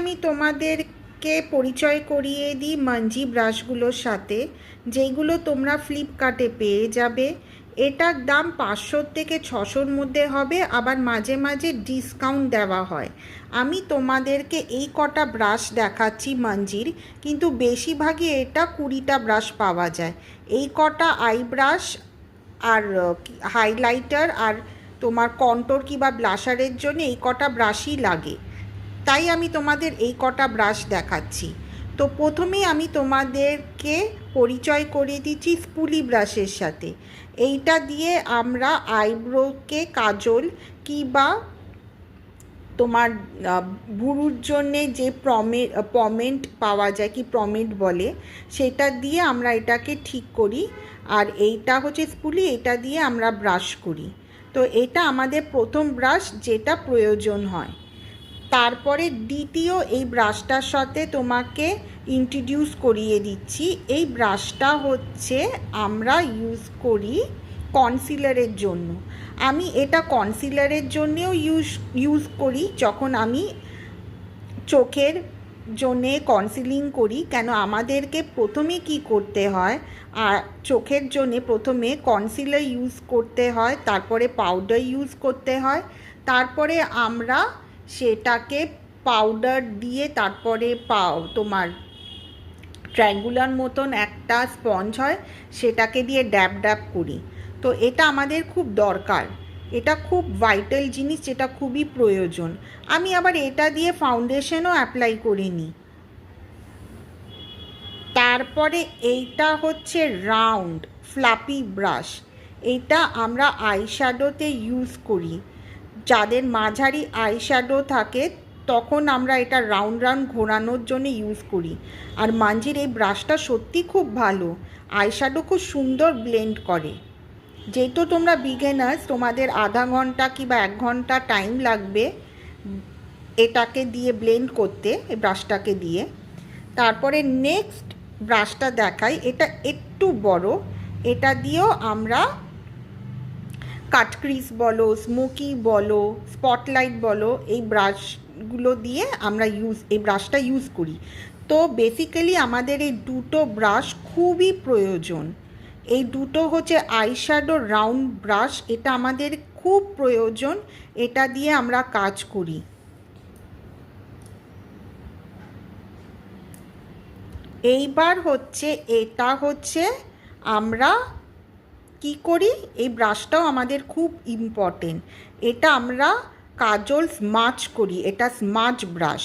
আমি তোমাদেরকে পরিচয় করিয়ে দিই মাঞ্জি ব্রাশগুলোর সাথে, যেইগুলো তোমরা ফ্লিপকার্টে পেয়ে যাবে। এটার দাম 500 থেকে 600-র মধ্যে হবে, আবার মাঝে মাঝে ডিসকাউন্ট দেওয়া হয়। আমি তোমাদেরকে এই কটা ব্রাশ দেখাচ্ছি মাঞ্জির, কিন্তু বেশিরভাগই এটা 20টা ব্রাশ পাওয়া যায়। এই কটা আই ব্রাশ আর হাইলাইটার আর তোমার কন্ট্রোর কিংবা ব্লাশারের জন্য এই কটা ব্রাশই লাগে, তাই আমি তোমাদের এই কটা ব্রাশ দেখাচ্ছি। তো প্রথমেই আমি তোমাদেরকে পরিচয় করিয়ে দিচ্ছি স্পুলি ব্রাশের সাথে। এইটা দিয়ে আমরা আইব্রোকে কাজল কিংবা তোমার ভুরুর জন্যে যে পমেন্ট পাওয়া যায়, কি প্রমেন্ট বলে, সেটা দিয়ে আমরা এটাকে ঠিক করি। আর এইটা হচ্ছে স্পুলি, এটা দিয়ে আমরা ব্রাশ করি। তো এটা আমাদের প্রথম ব্রাশ যেটা প্রয়োজন হয়। তারপরে দ্বিতীয় এই ব্রাশটার সাথে তোমাকে ইন্ট্রোডিউস করিয়ে দিচ্ছি। এই ব্রাশটা হচ্ছে আমরা ইউজ করি কনসিলারের জন্য। আমি এটা কনসিলারের জন্যেও ইউজ করি যখন আমি চোখের জন্যে কনসিলিং করি। কেন আমাদেরকে প্রথমে কি করতে হয়, আর চোখের জন্যে প্রথমে কনসিলার ইউজ করতে হয়, তারপরে পাউডার ইউজ করতে হয়, তারপরে আমরা সেটাকে পাউডার দিয়ে তারপরে তোমার ট্রায়াঙ্গুলার মতন একটা স্পঞ্জ হয়, সেটাকে দিয়ে ড্যাব ড্যাব করি। তো এটা আমাদের খুব দরকার, এটা খুব ভাইটাল জিনিস, যেটা খুবই প্রয়োজন। আমি আবার এটা দিয়ে ফাউন্ডেশনও অ্যাপ্লাই করে নিই। তারপরে এইটা হচ্ছে রাউন্ড ফ্লাপি ব্রাশ। এটা আমরা আইশ্যাডোতে ইউজ করি। যাদের মাঝারি আইশ্যাডো থাকে তখন আমরা এটা রাউন্ড রাউন্ড ঘোরানোর জন্য ইউজ করি। আর মাঞ্জির এই ব্রাশটা সত্যি খুব ভালো, আইশ্যাডো খুব সুন্দর ব্লেন্ড করে। যেহেতু তোমরা বিগিনার্স, তোমাদের আধা ঘন্টা কিংবা 1 ঘন্টা টাইম লাগবে এটাকে দিয়ে ব্লেন্ড করতে, এই ব্রাশটাকে দিয়ে। তারপরে নেক্সট ব্রাশটা দেখাই, এটা একটু বড়। এটা দিয়েও আমরা কাট ক্রিজ বলো, স্মোকি বলো, স্পটলাইট বলো, এই ব্রাশগুলো দিয়ে আমরা এই ব্রাশটা ইউজ করি। তো বেসিক্যালি আমাদের এই দুটো ব্রাশ খুবই প্রয়োজন। এই দুটো হচ্ছে আইশ্যাডো রাউন্ড ব্রাশ, এটা আমাদের খুব প্রয়োজন, এটা দিয়ে আমরা কাজ করি। এইবার হচ্ছে এটা হচ্ছে আমরা কি করি, এই ব্রাশটাও আমাদের খুব ইম্পর্টেন্ট। এটা আমরা কাজল স্মাচ করি, এটা স্মাচ ব্রাশ।